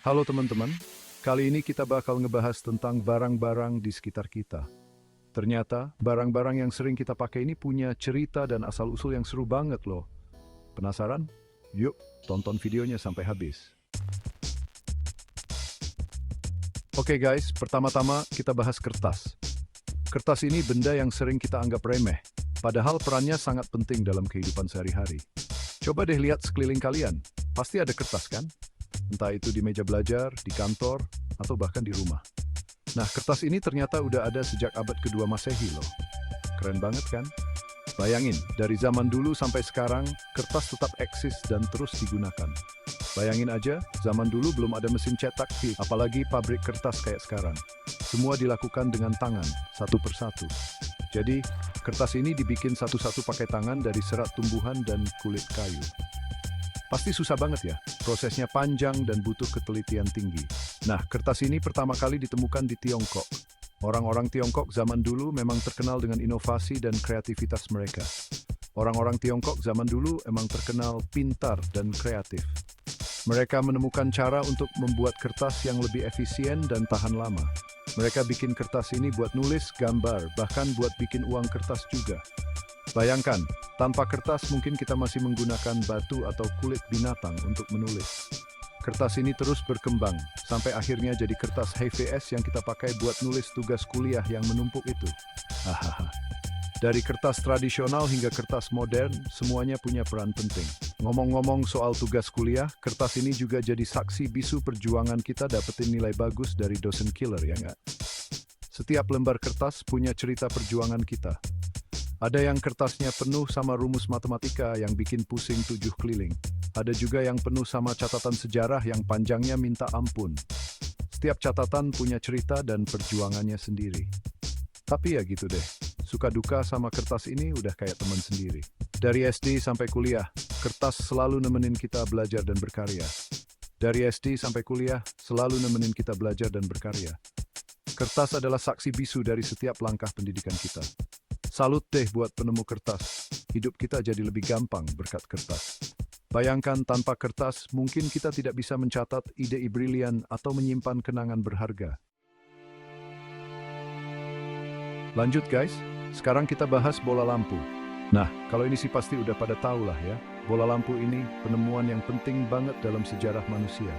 Halo teman-teman, kali ini kita bakal ngebahas tentang barang-barang di sekitar kita. Ternyata, barang-barang yang sering kita pakai ini punya cerita dan asal-usul yang seru banget loh. Penasaran? Yuk, tonton videonya sampai habis. Oke guys, pertama-tama kita bahas kertas. Kertas ini benda yang sering kita anggap remeh, padahal perannya sangat penting dalam kehidupan sehari-hari. Coba deh lihat sekeliling kalian, pasti ada kertas kan? Entah itu di meja belajar, di kantor, atau bahkan di rumah. Nah, kertas ini ternyata udah ada sejak abad kedua Masehi loh. Keren banget kan? Bayangin, dari zaman dulu sampai sekarang, kertas tetap eksis dan terus digunakan. Bayangin aja, zaman dulu belum ada mesin cetak, apalagi pabrik kertas kayak sekarang. Semua dilakukan dengan tangan, satu persatu. Jadi, kertas ini dibikin satu-satu pakai tangan dari serat tumbuhan dan kulit kayu. Pasti susah banget ya, prosesnya panjang dan butuh ketelitian tinggi. Nah, kertas ini pertama kali ditemukan di Tiongkok. Orang-orang Tiongkok zaman dulu memang terkenal dengan inovasi dan kreativitas mereka. Orang-orang Tiongkok zaman dulu emang terkenal pintar dan kreatif. Mereka menemukan cara untuk membuat kertas yang lebih efisien dan tahan lama. Mereka bikin kertas ini buat nulis, gambar, bahkan buat bikin uang kertas juga. Bayangkan, tanpa kertas mungkin kita masih menggunakan batu atau kulit binatang untuk menulis. Kertas ini terus berkembang, sampai akhirnya jadi kertas HVS yang kita pakai buat nulis tugas kuliah yang menumpuk itu. Hahaha. Dari kertas tradisional hingga kertas modern, semuanya punya peran penting. Ngomong-ngomong soal tugas kuliah, kertas ini juga jadi saksi bisu perjuangan kita dapetin nilai bagus dari dosen killer, ya nggak? Setiap lembar kertas punya cerita perjuangan kita. Ada yang kertasnya penuh sama rumus matematika yang bikin pusing 7 keliling. Ada juga yang penuh sama catatan sejarah yang panjangnya minta ampun. Setiap catatan punya cerita dan perjuangannya sendiri. Tapi ya gitu deh, suka duka sama kertas ini udah kayak teman sendiri. Dari SD sampai kuliah, kertas selalu nemenin kita belajar dan berkarya. Dari SD sampai kuliah, selalu nemenin kita belajar dan berkarya. Kertas adalah saksi bisu dari setiap langkah pendidikan kita. Salut deh buat penemu kertas. Hidup kita jadi lebih gampang berkat kertas. Bayangkan tanpa kertas, mungkin kita tidak bisa mencatat ide brilian atau menyimpan kenangan berharga. Lanjut guys, sekarang kita bahas bola lampu. Nah, kalau ini sih pasti udah pada tahu lah ya. Bola lampu ini penemuan yang penting banget dalam sejarah manusia.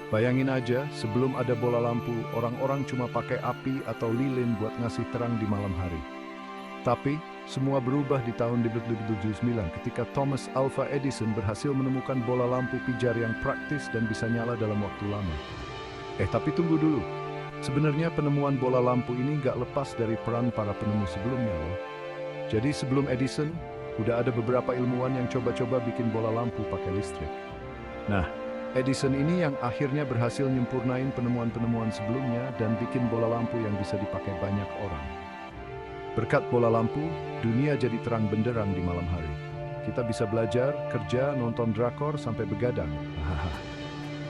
Bayangin aja, sebelum ada bola lampu, orang-orang cuma pakai api atau lilin buat ngasih terang di malam hari. Tapi, semua berubah di tahun 1879 ketika Thomas Alva Edison berhasil menemukan bola lampu pijar yang praktis dan bisa nyala dalam waktu lama. Tapi tunggu dulu. Sebenarnya penemuan bola lampu ini nggak lepas dari peran para penemu sebelumnya loh. Jadi sebelum Edison, udah ada beberapa ilmuwan yang coba-coba bikin bola lampu pakai listrik. Nah, Edison ini yang akhirnya berhasil nyempurnain penemuan-penemuan sebelumnya dan bikin bola lampu yang bisa dipakai banyak orang. Berkat bola lampu, dunia jadi terang benderang di malam hari. Kita bisa belajar, kerja, nonton drakor, sampai begadang. Hahaha.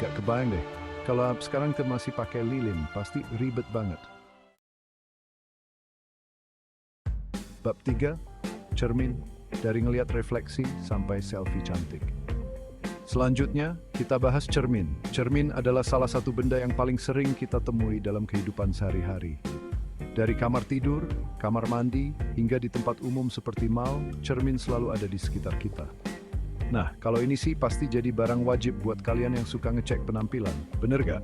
Gak kebayang deh, kalau sekarang kita masih pakai lilin, pasti ribet banget. Bab 3, cermin, dari ngelihat refleksi sampai selfie cantik. Selanjutnya, kita bahas cermin. Cermin adalah salah satu benda yang paling sering kita temui dalam kehidupan sehari-hari. Dari kamar tidur, kamar mandi, hingga di tempat umum seperti mal, cermin selalu ada di sekitar kita. Nah, kalau ini sih pasti jadi barang wajib buat kalian yang suka ngecek penampilan. Bener gak?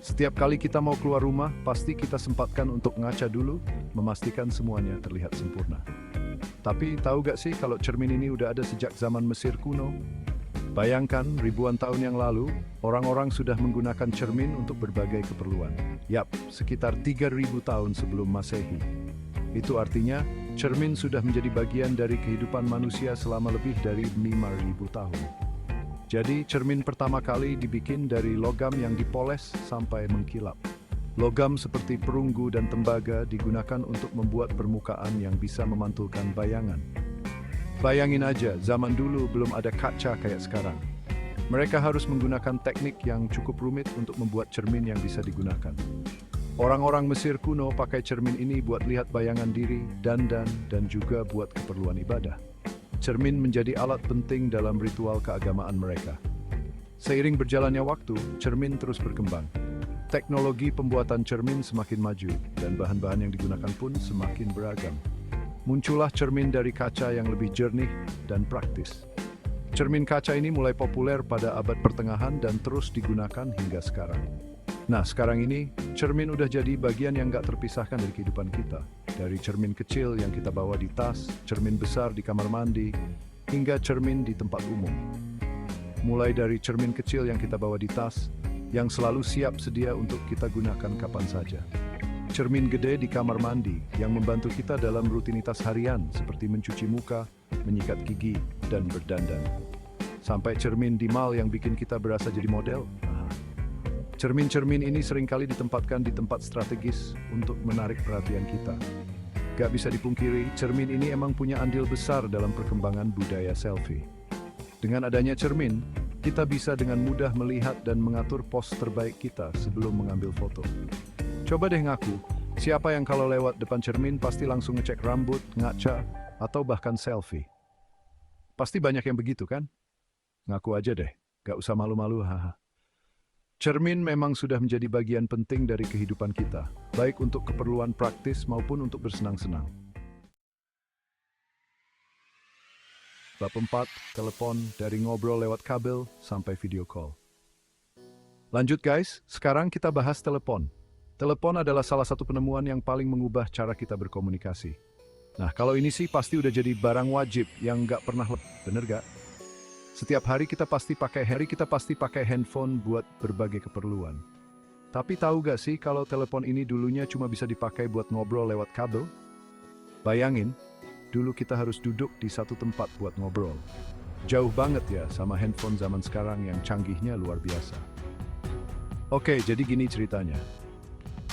Setiap kali kita mau keluar rumah, pasti kita sempatkan untuk ngaca dulu, memastikan semuanya terlihat sempurna. Tapi tahu gak sih kalau cermin ini udah ada sejak zaman Mesir kuno? Bayangkan, ribuan tahun yang lalu, orang-orang sudah menggunakan cermin untuk berbagai keperluan. Yap, sekitar 3.000 tahun sebelum Masehi. Itu artinya, cermin sudah menjadi bagian dari kehidupan manusia selama lebih dari 5.000 tahun. Jadi, cermin pertama kali dibikin dari logam yang dipoles sampai mengkilap. Logam seperti perunggu dan tembaga digunakan untuk membuat permukaan yang bisa memantulkan bayangan. Bayangin aja, zaman dulu belum ada kaca kayak sekarang. Mereka harus menggunakan teknik yang cukup rumit untuk membuat cermin yang bisa digunakan. Orang-orang Mesir kuno pakai cermin ini buat lihat bayangan diri, dandan, dan juga buat keperluan ibadah. Cermin menjadi alat penting dalam ritual keagamaan mereka. Seiring berjalannya waktu, cermin terus berkembang. Teknologi pembuatan cermin semakin maju, dan bahan-bahan yang digunakan pun semakin beragam. Muncullah cermin dari kaca yang lebih jernih dan praktis. Cermin kaca ini mulai populer pada abad pertengahan dan terus digunakan hingga sekarang. Nah, sekarang ini, cermin udah jadi bagian yang nggak terpisahkan dari kehidupan kita. Dari cermin kecil yang kita bawa di tas, cermin besar di kamar mandi, hingga cermin di tempat umum. Mulai dari cermin kecil yang kita bawa di tas, yang selalu siap sedia untuk kita gunakan kapan saja. Cermin gede di kamar mandi, yang membantu kita dalam rutinitas harian, seperti mencuci muka, menyikat gigi, dan berdandan. Sampai cermin di mall yang bikin kita berasa jadi model. Cermin-cermin ini seringkali ditempatkan di tempat strategis untuk menarik perhatian kita. Gak bisa dipungkiri, cermin ini emang punya andil besar dalam perkembangan budaya selfie. Dengan adanya cermin, kita bisa dengan mudah melihat dan mengatur pose terbaik kita sebelum mengambil foto. Coba deh ngaku, siapa yang kalau lewat depan cermin pasti langsung ngecek rambut, ngaca, atau bahkan selfie? Pasti banyak yang begitu kan? Ngaku aja deh, gak usah malu-malu, haha. Cermin memang sudah menjadi bagian penting dari kehidupan kita, baik untuk keperluan praktis maupun untuk bersenang-senang. Bab 4, telepon, dari ngobrol lewat kabel sampai video call. Lanjut guys, sekarang kita bahas telepon. Telepon adalah salah satu penemuan yang paling mengubah cara kita berkomunikasi. Nah, kalau ini sih pasti udah jadi barang wajib yang nggak pernah bener gak? Setiap hari kita pasti pakai handphone buat berbagai keperluan. Tapi tahu gak sih kalau telepon ini dulunya cuma bisa dipakai buat ngobrol lewat kabel? Bayangin, dulu kita harus duduk di satu tempat buat ngobrol. Jauh banget ya sama handphone zaman sekarang yang canggihnya luar biasa. Oke, jadi gini ceritanya.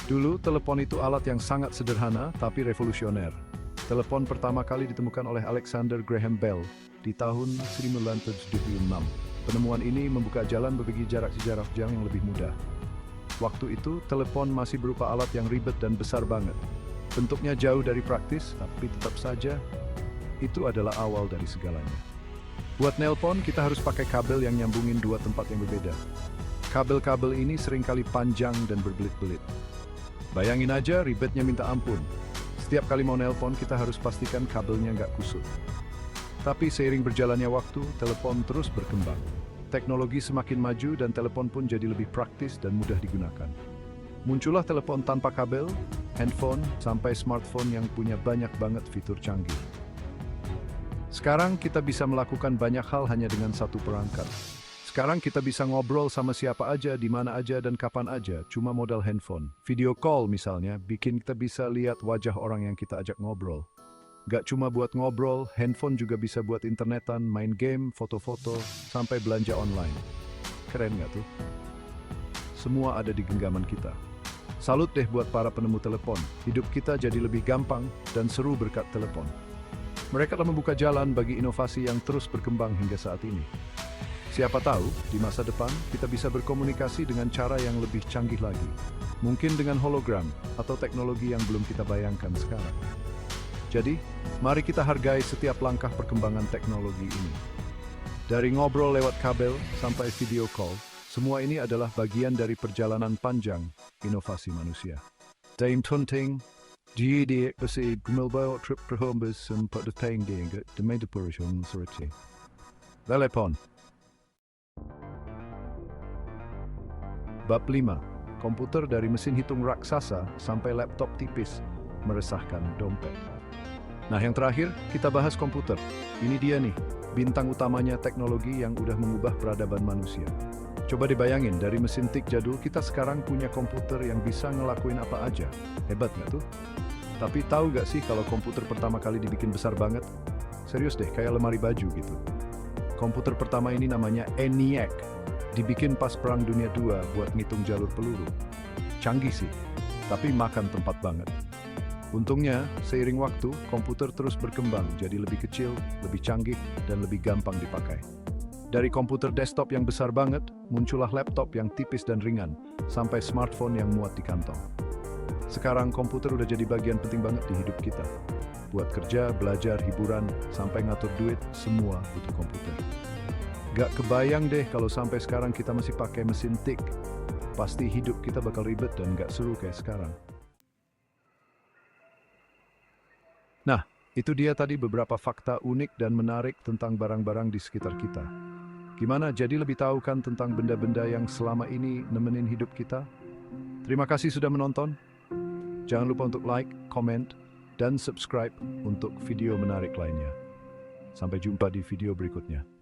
Dulu telepon itu alat yang sangat sederhana tapi revolusioner. Telepon pertama kali ditemukan oleh Alexander Graham Bell di tahun 1976. Penemuan ini membuka jalan berbagi jarak jauh yang lebih mudah. Waktu itu, telepon masih berupa alat yang ribet dan besar banget. Bentuknya jauh dari praktis, tapi tetap saja, itu adalah awal dari segalanya. Buat nelpon, kita harus pakai kabel yang nyambungin dua tempat yang berbeda. Kabel-kabel ini seringkali panjang dan berbelit-belit. Bayangin aja, ribetnya minta ampun. Setiap kali mau nelpon, kita harus pastikan kabelnya nggak kusut. Tapi seiring berjalannya waktu, telepon terus berkembang. Teknologi semakin maju dan telepon pun jadi lebih praktis dan mudah digunakan. Muncullah telepon tanpa kabel, handphone, sampai smartphone yang punya banyak banget fitur canggih. Sekarang kita bisa melakukan banyak hal hanya dengan satu perangkat. Sekarang kita bisa ngobrol sama siapa aja, di mana aja, dan kapan aja, cuma modal handphone. Video call misalnya, bikin kita bisa lihat wajah orang yang kita ajak ngobrol. Gak cuma buat ngobrol, handphone juga bisa buat internetan, main game, foto-foto, sampai belanja online. Keren gak tuh? Semua ada di genggaman kita. Salut deh buat para penemu telepon. Hidup kita jadi lebih gampang dan seru berkat telepon. Mereka telah membuka jalan bagi inovasi yang terus berkembang hingga saat ini. Siapa tahu, di masa depan kita bisa berkomunikasi dengan cara yang lebih canggih lagi. Mungkin dengan hologram atau teknologi yang belum kita bayangkan sekarang. Jadi, mari kita hargai setiap langkah perkembangan teknologi ini. Dari ngobrol lewat kabel sampai video call, semua ini adalah bagian dari perjalanan panjang inovasi manusia. Dame Tunting, GD, besi gumilbayo trip perhombes sempat deteng dia demi depuration sorti. Telepon. Bab 5. Komputer dari mesin hitung raksasa sampai laptop tipis meresahkan dompet. Nah, yang terakhir kita bahas komputer. Ini dia nih, bintang utamanya teknologi yang udah mengubah peradaban manusia. Coba dibayangin, dari mesin tik jadul kita sekarang punya komputer yang bisa ngelakuin apa aja. Hebat nggak tuh? Tapi tahu nggak sih kalau komputer pertama kali dibikin besar banget? Serius deh, kayak lemari baju gitu. Komputer pertama ini namanya ENIAC. Dibikin pas Perang Dunia II buat ngitung jalur peluru. Canggih sih, tapi makan tempat banget. Untungnya, seiring waktu, komputer terus berkembang jadi lebih kecil, lebih canggih, dan lebih gampang dipakai. Dari komputer desktop yang besar banget, muncullah laptop yang tipis dan ringan, sampai smartphone yang muat di kantong. Sekarang komputer udah jadi bagian penting banget di hidup kita. Buat kerja, belajar, hiburan, sampai ngatur duit, semua butuh komputer. Gak kebayang deh kalau sampai sekarang kita masih pakai mesin tik. Pasti hidup kita bakal ribet dan gak seru kayak sekarang. Nah, itu dia tadi beberapa fakta unik dan menarik tentang barang-barang di sekitar kita. Gimana, jadi lebih tahu kan tentang benda-benda yang selama ini nemenin hidup kita? Terima kasih sudah menonton. Jangan lupa untuk like, comment, dan subscribe untuk video menarik lainnya. Sampai jumpa di video berikutnya.